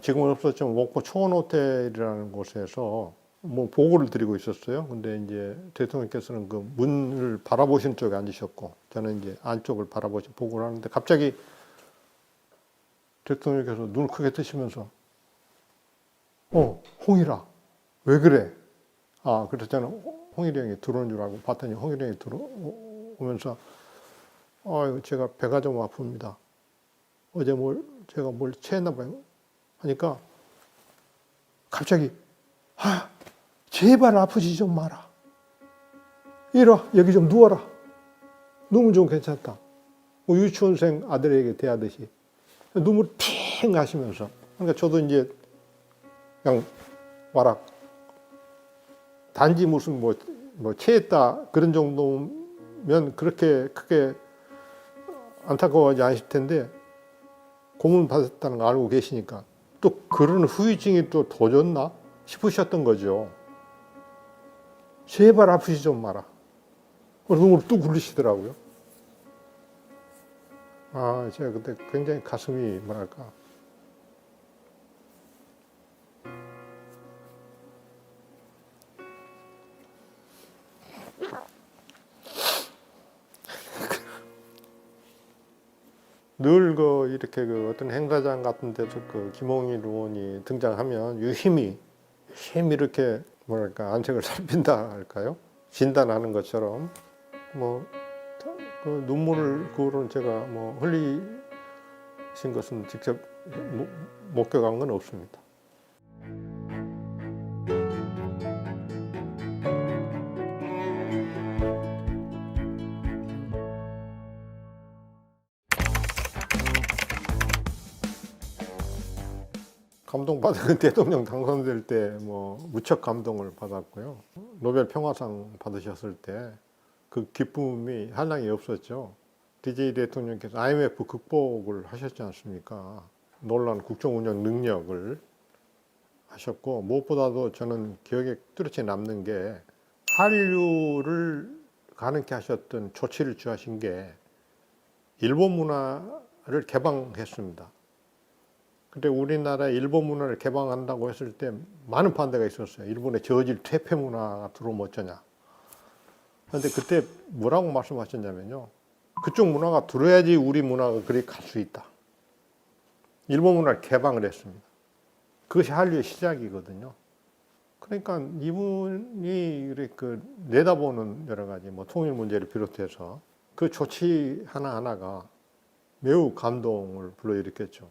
A: 지금은 없었지만 목포 초원호텔이라는 곳에서 뭐 보고를 드리고 있었어요. 근데 이제 대통령께서는 그 문을 바라보신 쪽에 앉으셨고 저는 이제 안쪽을 바라보시 보고를 하는데 갑자기 대통령께서 눈을 크게 뜨시면서 홍일아 왜 그래? 아 그래서 저는 홍일이 형이 들어오는 줄 알고 봤더니 홍일이 형이 들어오면서 제가 배가 좀 아픕니다. 어제 제가 뭘 체했나 봐요. 하니까 갑자기 제발 아프지 좀 마라. 이리 와 여기 좀 누워라. 누우면 좀 괜찮다. 뭐 유치원생 아들에게 대하듯이 눈물 핑 하시면서 그러니까 저도 이제 그냥 와라. 단지 무슨 뭐 체했다 그런 정도면 그렇게 크게 안타까워하지 않으실 텐데 고문 받았다는 거 알고 계시니까 또 그런 후유증이 또 도졌나 싶으셨던 거죠. 제발 아프지 좀 마라. 그래서 눈물을 뚝 흘리시더라고요. 제가 그때 굉장히 가슴이 뭐랄까 늘 이렇게 어떤 행사장 같은 데서 김홍일 의원이 등장하면 유심히 이렇게 뭐랄까 안색을 살핀다 할까요? 진단하는 것처럼 그 눈물을 그거는 제가 흘리신 것은 직접 목격한 건 없습니다. 감동받은 대통령 당선될 때 무척 감동을 받았고요. 노벨 평화상 받으셨을 때 그 기쁨이 한량이 없었죠. DJ 대통령께서 IMF 극복을 하셨지 않습니까? 놀라운 국정운영 능력을 하셨고 무엇보다도 저는 기억에 뚜렷이 남는 게 한류를 가능케 하셨던 조치를 취하신 게 일본 문화를 개방했습니다. 근데 우리나라 일본 문화를 개방한다고 했을 때 많은 반대가 있었어요. 일본의 저질 퇴폐 문화가 들어오면 어쩌냐. 그런데 그때 뭐라고 말씀하셨냐면요. 그쪽 문화가 들어야지 우리 문화가 그리 갈 수 있다. 일본 문화를 개방을 했습니다. 그것이 한류의 시작이거든요. 그러니까 이분이 내다보는 여러 가지 통일 문제를 비롯해서 그 조치 하나하나가 매우 감동을 불러일으켰죠.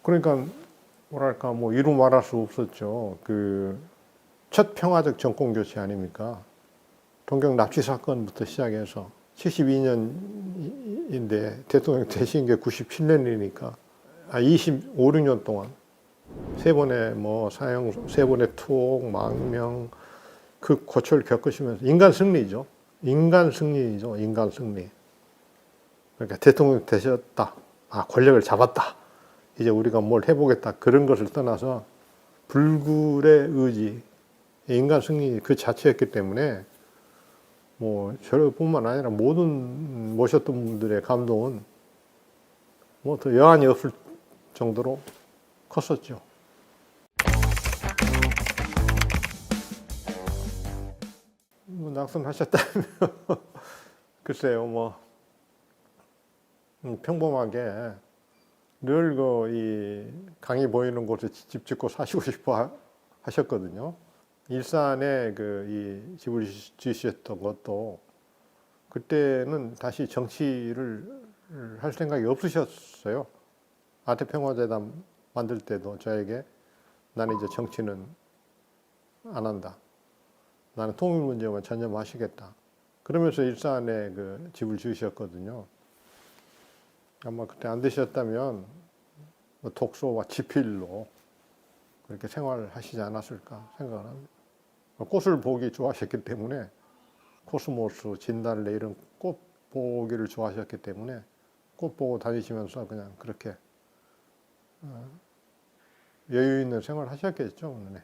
A: 그러니까 뭐랄까 뭐 이루 말할 수 없었죠. 그 첫 평화적 정권 교체 아닙니까? 동경 납치 사건부터 시작해서 72년인데 대통령 되신 게 97년이니까 25, 6년 동안 세 번의 뭐 사형, 세 번의 투옥, 망명, 그 고초를 겪으시면서 인간 승리죠. 인간 승리죠. 인간 승리. 그러니까 대통령 되셨다. 아, 권력을 잡았다. 이제 우리가 뭘 해보겠다. 그런 것을 떠나서 불굴의 의지, 인간 승리 그 자체였기 때문에 뭐 저뿐만 아니라 모든 모셨던 분들의 감동은 뭐 더 여한이 없을 정도로 컸었죠. 뭐 낙선하셨다면 글쎄요 뭐 평범하게 늘 그 이 강이 보이는 곳에 집 짓고 사시고 싶어 하셨거든요. 일산에 그 이 집을 지으셨던 것도 그때는 다시 정치를 할 생각이 없으셨어요. 아태평화재단 만들 때도 저에게 나는 이제 정치는 안 한다. 나는 통일 문제만 전념하시겠다. 그러면서 일산에 그 집을 지으셨거든요. 아마 그때 안 되셨다면 뭐 독소와 지필로 그렇게 생활하시지 않았을까 생각을 합니다. 꽃을 보기 좋아하셨기 때문에 코스모스, 진달래 이런 꽃 보기를 좋아하셨기 때문에 꽃 보고 다니시면서 그냥 그렇게 여유 있는 생활을 하셨겠죠. 네.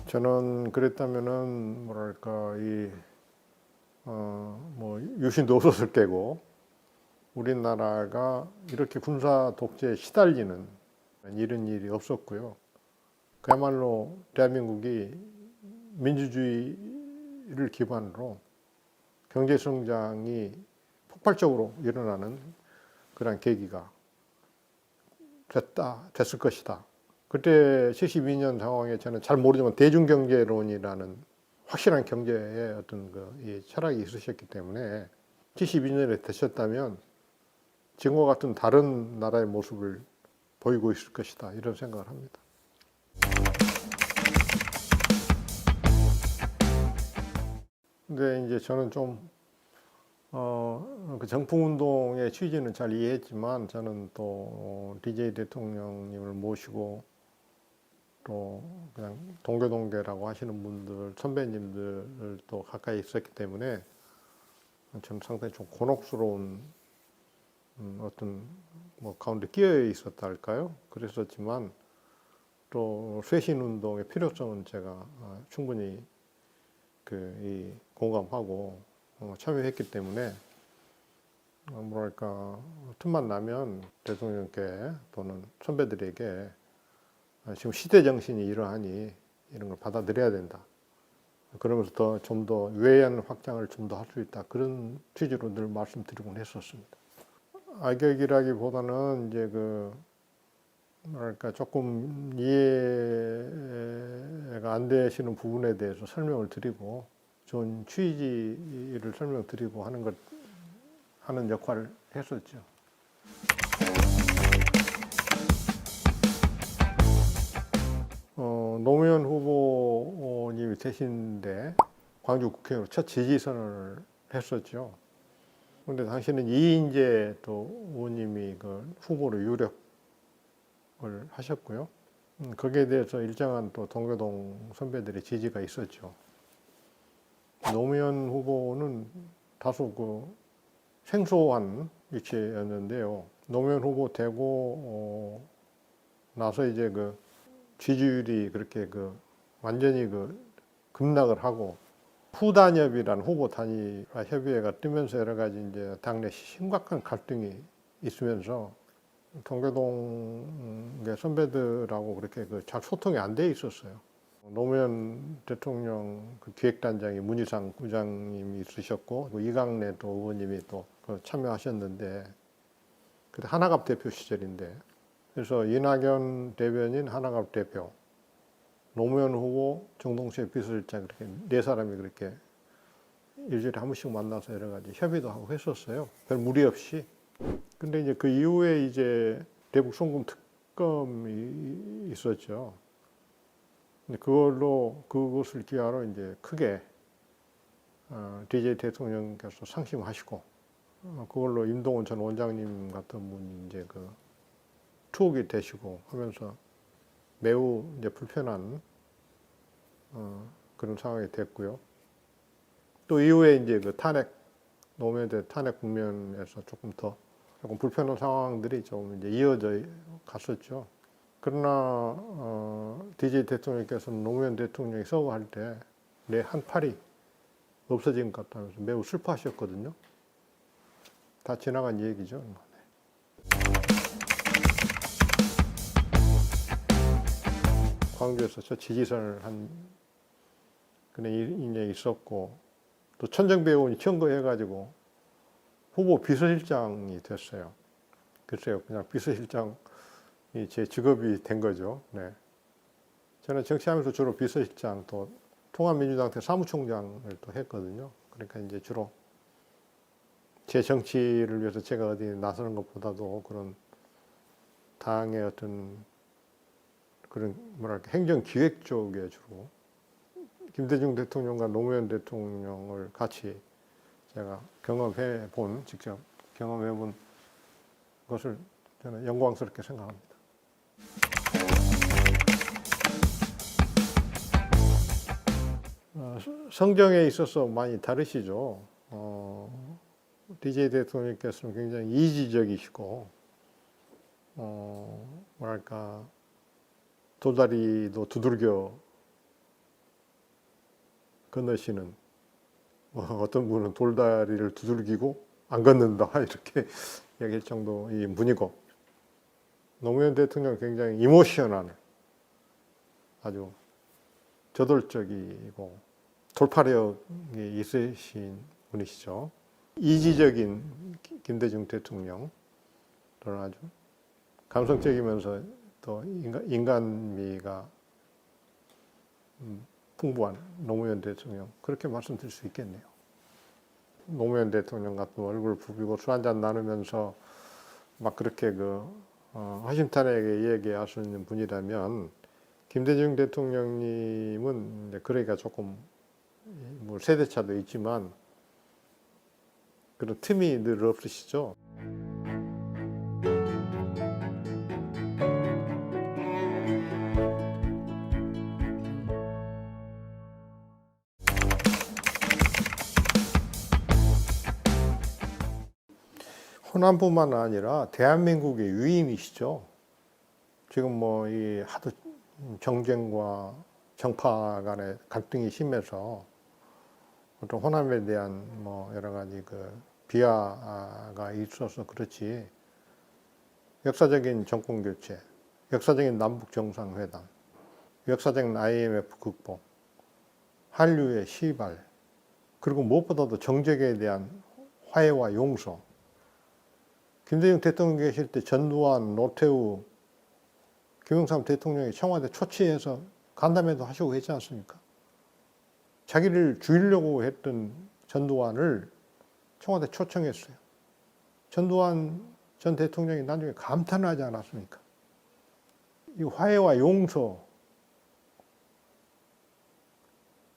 A: 저는 그랬다면은 뭐랄까 뭐 유신도 없었을 때고 우리나라가 이렇게 군사 독재에 시달리는 이런 일이 없었고요. 그야말로 대한민국이 민주주의를 기반으로 경제 성장이 폭발적으로 일어나는 그런 계기가 됐을 것이다. 그때 72년 상황에 저는 잘 모르지만 대중경제론이라는 확실한 경제의 어떤 이 철학이 있으셨기 때문에 72년에 되셨다면 지금과 같은 다른 나라의 모습을 보이고 있을 것이다. 이런 생각을 합니다. 근데 이제 저는 좀 그 정풍운동의 취지는 잘 이해했지만 저는 또 DJ 대통령님을 모시고 또 그냥 동교동계라고 하시는 분들 선배님들을 또 가까이 있었기 때문에 저는 상당히 좀 곤혹스러운 어떤 뭐 가운데 끼어 있었다 할까요? 그랬었지만 또 쇄신운동의 필요성은 제가 충분히 이 공감하고 참여했기 때문에 뭐랄까 틈만 나면 대통령께 또는 선배들에게 지금 시대 정신이 이러하니 이런 걸 받아들여야 된다. 그러면서 좀 더 외연 확장을 좀 더 할 수 있다. 그런 취지로 늘 말씀드리곤 했었습니다. 악역이라기보다는 이제 뭐랄까 조금 이해가 안 되시는 부분에 대해서 설명을 드리고 좋은 취지를 설명드리고 하는 역할을 했었죠. 노무현 후보님이 되신데 광주 국회의원으로 첫 지지선을 했었죠. 그런데 당시는 이인재 또 의원님이 그 후보로 유력을 하셨고요. 거기에 대해서 일정한 또 동교동 선배들의 지지가 있었죠. 노무현 후보는 다소 생소한 위치였는데요. 노무현 후보 되고 나서 이제 지지율이 그렇게 완전히 급락을 하고 후단협이라는 후보 단일화 협의회가 뜨면서 여러 가지 이제 당내 심각한 갈등이 있으면서 동교동의 선배들하고 그렇게 잘 소통이 안 돼 있었어요. 노무현 대통령 기획단장이 문희상 부장님이 있으셨고 이강래 또 의원님이 또 참여하셨는데 그때 하나갑 대표 시절인데 그래서 이낙연 대변인, 하나갑 대표, 노무현 후보, 정동섭 비서실장 그렇게 네 사람이 그렇게 일주일에 한 번씩 만나서 여러 가지 협의도 하고 했었어요. 별 무리 없이. 근데 이제 그 이후에 이제 대북 송금 특검이 있었죠. 근데 그것을 기하로 이제 크게 DJ 대통령께서 상심하시고 그걸로 임동원 전 원장님 같은 분이 이제 그 투옥이 되시고 하면서 매우 이제 불편한 그런 상황이 됐고요. 또 이후에 이제 그 노무현 대 탄핵 국면에서 조금 불편한 상황들이 좀 이제 이어져 갔었죠. 그러나 DJ 대통령께서는 노무현 대통령이 서거할 때 내 한 팔이 없어진 것 같다면서 매우 슬퍼하셨거든요. 다 지나간 얘기죠. 광주에서 저 지지선을 한 그런 일이 있었고 또 천정배우원이 청구해가지고 후보 비서실장이 됐어요. 글쎄요, 그냥 비서실장이 제 직업이 된 거죠. 네. 저는 정치하면서 주로 비서실장 또 통합민주당 때 사무총장을 또 했거든요. 그러니까 이제 주로 제 정치를 위해서 제가 어디 나서는 것보다도 그런 당의 어떤 그런 뭐랄까 행정기획 쪽에 주로 김대중 대통령과 노무현 대통령을 같이 제가 직접 경험해 본 것을 저는 영광스럽게 생각합니다. 성정에 있어서 많이 다르시죠. DJ 대통령께서는 굉장히 이지적이시고, 뭐랄까, 돌다리도 두들겨 건너시는, 어떤 분은 돌다리를 두들기고 안 건넌다, 이렇게 얘기할 정도의 분이고, 노무현 대통령은 굉장히 이모셔널, 아주 저돌적이고 돌파력이 있으신 분이시죠. 이지적인 김대중 대통령, 또는 아주 감성적이면서 또 인간미가 풍부한 노무현 대통령, 그렇게 말씀드릴 수 있겠네요. 노무현 대통령 같은 얼굴 부비고 술 한잔 나누면서 막 그렇게 허심탄회하게 얘기하시는 분이라면 김대중 대통령님은 이제 그러기가 조금 뭐 세대차도 있지만 그런 틈이 늘 없으시죠. 호남뿐만 아니라 대한민국의 위인이시죠. 지금 뭐 이 하도 정쟁과 정파 간의 갈등이 심해서 어떤 호남에 대한 뭐 여러 가지 비하가 있어서 그렇지, 역사적인 정권 교체, 역사적인 남북 정상회담, 역사적인 IMF 극복, 한류의 시발, 그리고 무엇보다도 정적에 대한 화해와 용서. 김대중 대통령 계실 때 전두환, 노태우, 김영삼 대통령이 청와대 초치해서 간담회도 하시고 했지 않습니까? 자기를 죽이려고 했던 전두환을 청와대 초청했어요. 전두환 전 대통령이 나중에 감탄을 하지 않았습니까? 이 화해와 용서,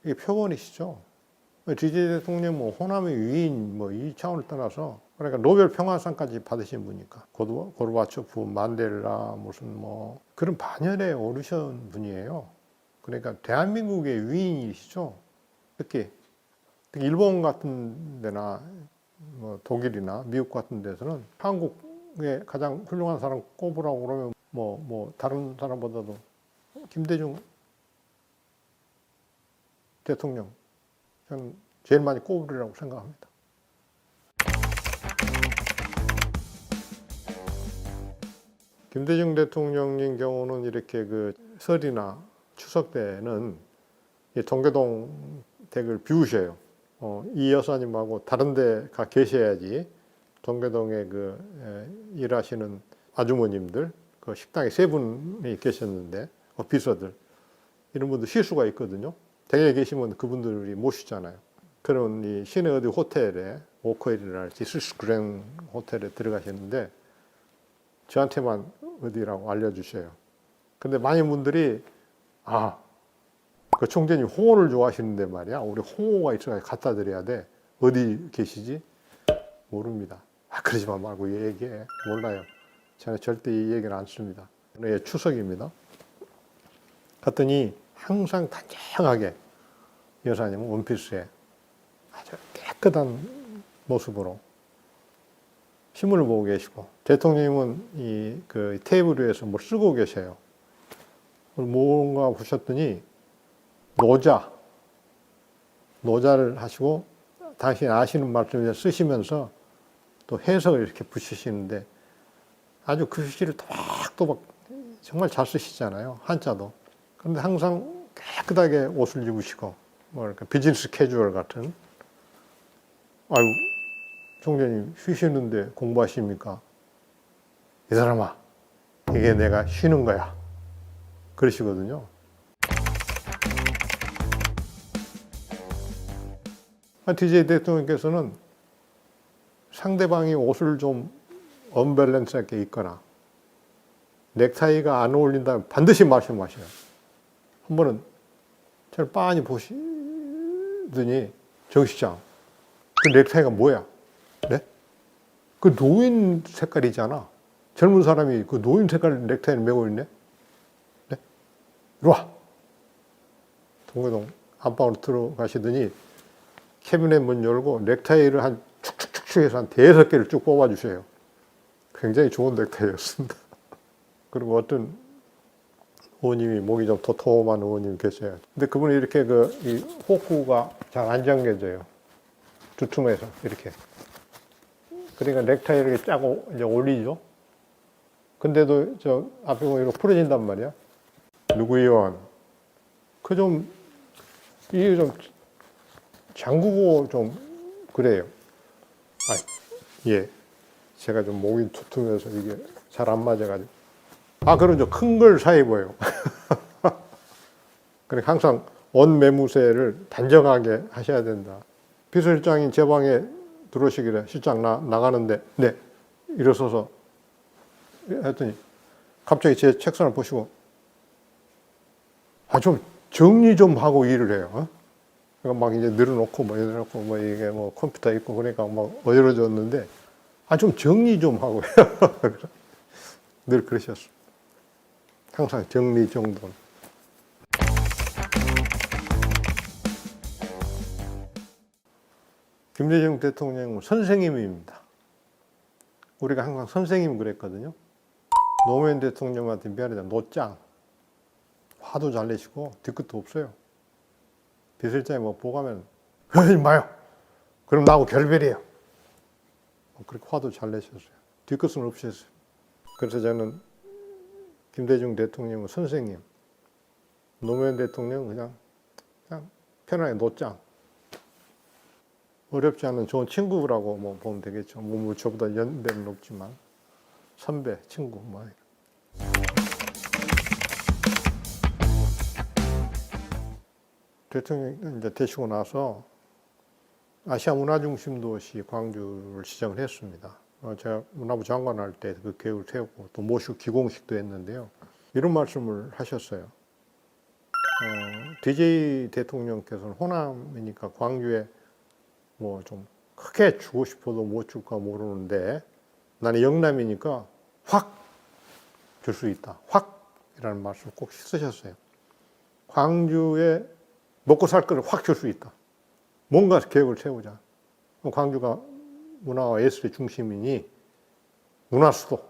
A: 이게 표본이시죠. DJ 대통령 호남의 위인 이 차원을 떠나서, 그러니까 노벨 평화상까지 받으신 분이니까 고르바초프, 만델라 무슨 그런 반열에 오르신 분이에요. 그러니까 대한민국의 위인이시죠. 특히 일본 같은 데나 독일이나 미국 같은 데서는 한국의 가장 훌륭한 사람 꼽으라고 그러면 다른 사람보다도 김대중 대통령 저는 제일 많이 꼽으리라고 생각합니다. 김대중 대통령인 경우는 이렇게 설이나 추석 때는 동계동 댁을 비우셔요. 이 여사님하고 다른 데 가 계셔야지 동계동에 일하시는 아주머님들, 식당에 세 분이 계셨는데, 비서들, 이런 분들 쉴 수가 있거든요. 댁에 계시면 그분들이 모시잖아요. 그런 이 시내 어디 호텔에 오크힐이랄지 스스그랜 호텔에 들어가셨는데 저한테만 어디라고 알려주셔요. 근데 많은 분들이 그 총재님 홍어를 좋아하시는데 말이야. 우리 홍어가 있어서 갖다 드려야 돼. 어디 계시지? 모릅니다. 그러지만 말고 얘기해. 몰라요. 저는 절대 이 얘기를 안 씁니다. 오늘 추석입니다. 갔더니 항상 단정하게 여사님은 원피스에 아주 깨끗한 모습으로 신문을 보고 계시고 대통령님은 그 테이블 위에서 뭘 쓰고 계셔요. 뭔가 보셨더니 노자를 하시고 당신이 아시는 말씀을 쓰시면서 또 해석을 이렇게 붙이시는데 아주 글씨를 또박또박 정말 잘 쓰시잖아요. 한자도. 그런데 항상 깨끗하게 옷을 입으시고 뭐랄까 비즈니스 캐주얼 같은. 아유, 총재님 쉬시는데 공부하십니까? 이 사람아, 이게 내가 쉬는 거야. 그러시거든요. DJ 대통령께서는 상대방이 옷을 좀 언밸런스하게 입거나 넥타이가 안 어울린다면 반드시 말씀하셔요. 한 번은 저를 빤히 보시더니 정 시장, 그 넥타이가 뭐야? 네? 그 노인 색깔이잖아. 젊은 사람이 그 노인 색깔 넥타이를 메고 있네? 네? 이리 와! 동교동 안방으로 들어가시더니 캐비넷 문 열고 넥타이를 한 축축축축 해서 한 5개를 쭉 뽑아주셔요. 굉장히 좋은 넥타이였습니다. 그리고 어떤 의원님이 목이 좀 도톰한 의원님이 계셔요. 근데 그분이 이렇게 이 호구가 잘 안 잠겨져요. 두툼해서 이렇게. 그러니까 넥타이를 이렇게 짜고 이제 올리죠. 근데도 저 앞에 보면 이렇게 풀어진단 말이야. 누구 의원? 이게 좀 잠그고 좀 그래요. 예. 제가 좀 목이 두툼해서 이게 잘 안 맞아가지고. 그럼 좀 큰 걸 사 입어요. 그러니까 항상 옷 매무새를 단정하게 하셔야 된다. 비서실장이 제 방에 들어오시길래 실장 나가는데 네. 일어서서 했더니 갑자기 제 책상을 보시고 좀 정리 좀 하고 일을 해요. 그러니까 막 이제 늘어놓고 뭐 이게 뭐 컴퓨터 있고 그러니까 막 어지러졌는데 좀 정리 좀 하고 해요. 늘 그러셨어요. 항상 정리 정돈. 김대중 대통령은 선생님입니다. 우리가 항상 선생님 그랬거든요. 노무현 대통령한테 미안하다 노짱. 화도 잘 내시고 뒤끝도 없어요. 비서실장이 뭐 보고하면 마요. 그럼 나하고 결별이에요. 그렇게 화도 잘 내셨어요. 뒤끝은 없으셨어요. 그래서 저는 김대중 대통령은 선생님, 노무현 대통령은 그냥 편하게 노짱. 어렵지 않은 좋은 친구라고 뭐 보면 되겠죠. 뭐 저보다 연배는 높지만 선배, 친구 뭐. 대통령 이제 되시고 나서 아시아 문화중심도시 광주를 지정을 했습니다. 제가 문화부 장관 할 때 그 계획을 세우고 또 모시고 기공식도 했는데요. 이런 말씀을 하셨어요. DJ 대통령께서는 호남이니까 광주에 뭐 좀 크게 주고 싶어도 못 줄까 모르는데 나는 영남이니까 확 줄 수 있다. 확이라는 말씀을 꼭 쓰셨어요. 광주에 먹고 살 거를 확 줄 수 있다. 뭔가 계획을 세우자. 광주가 문화와 예술의 중심이니 문화수도.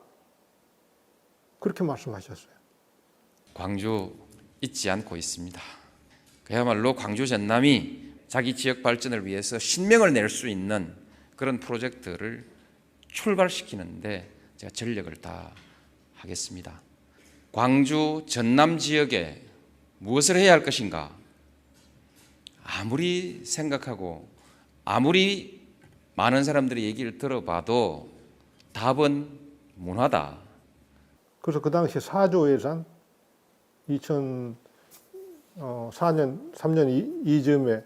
A: 그렇게 말씀하셨어요.
C: 광주 잊지 않고 있습니다. 그야말로 광주 전남이 자기 지역 발전을 위해서 신명을 낼 수 있는 그런 프로젝트를 출발시키는데 제가 전력을 다하겠습니다. 광주 전남 지역에 무엇을 해야 할 것인가? 아무리 생각하고 아무리 많은 사람들이 얘기를 들어봐도 답은 문화다.
A: 그래서 그 당시 4조 예산 2004년, 3년 이즈음에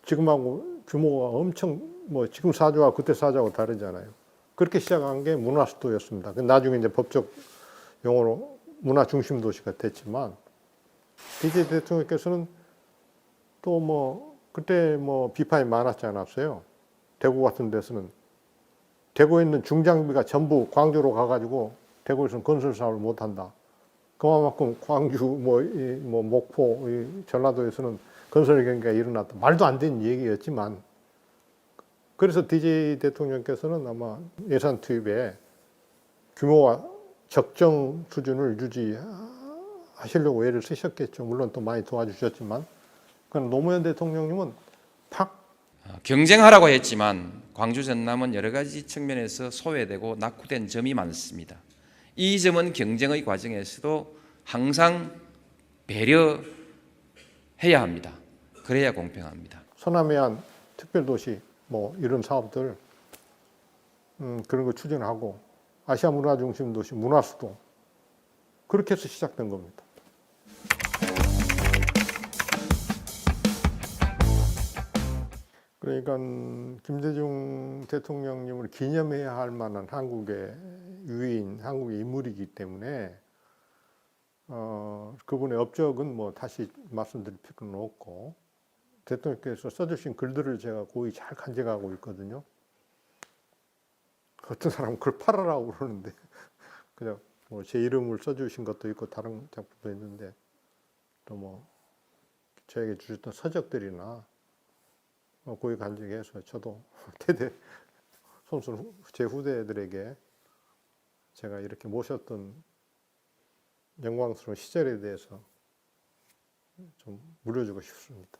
A: 지금하고 규모가 엄청 뭐 지금 사조와 그때 사조하고 다르잖아요. 그렇게 시작한 게 문화수도였습니다. 나중에 이제 법적 용어로 문화 중심 도시가 됐지만 DJ 대통령께서는 또 뭐 그때 뭐 비판이 많았지 않았어요. 대구 같은 데서는 대구에 있는 중장비가 전부 광주로 가가지고 대구에서는 건설 사업을 못한다. 그만큼 광주, 뭐 목포, 전라도에서는 건설 경기가 일어났다. 말도 안 되는 얘기였지만, 그래서 DJ 대통령께서는 아마 예산 투입에 규모와 적정 수준을 유지하시려고 애를 쓰셨겠죠. 물론 또 많이 도와주셨지만, 그러나 노무현 대통령님은 팍
C: 경쟁하라고 했지만 광주 전남은 여러 가지 측면에서 소외되고 낙후된 점이 많습니다. 이 점은 경쟁의 과정에서도 항상 배려해야 합니다. 그래야 공평합니다.
A: 서남해안 특별도시 뭐 이런 사업들 그런 거 추진하고 아시아 문화중심도시 문화수도 그렇게 해서 시작된 겁니다. 그러니까 김대중 대통령님을 기념해야 할 만한 한국의 유인, 한국의 인물이기 때문에 그분의 업적은 뭐 다시 말씀드릴 필요는 없고 대통령께서 써주신 글들을 제가 고이 잘 간직하고 있거든요. 어떤 사람은 그걸 팔아라고 그러는데 그냥 뭐 제 이름을 써주신 것도 있고 다른 작품도 있는데 또 뭐 저에게 주셨던 서적들이나 고이 간직해서 저도 대대 손수 제 후대들에게 제가 이렇게 모셨던 영광스러운 시절에 대해서 좀 물려주고 싶습니다.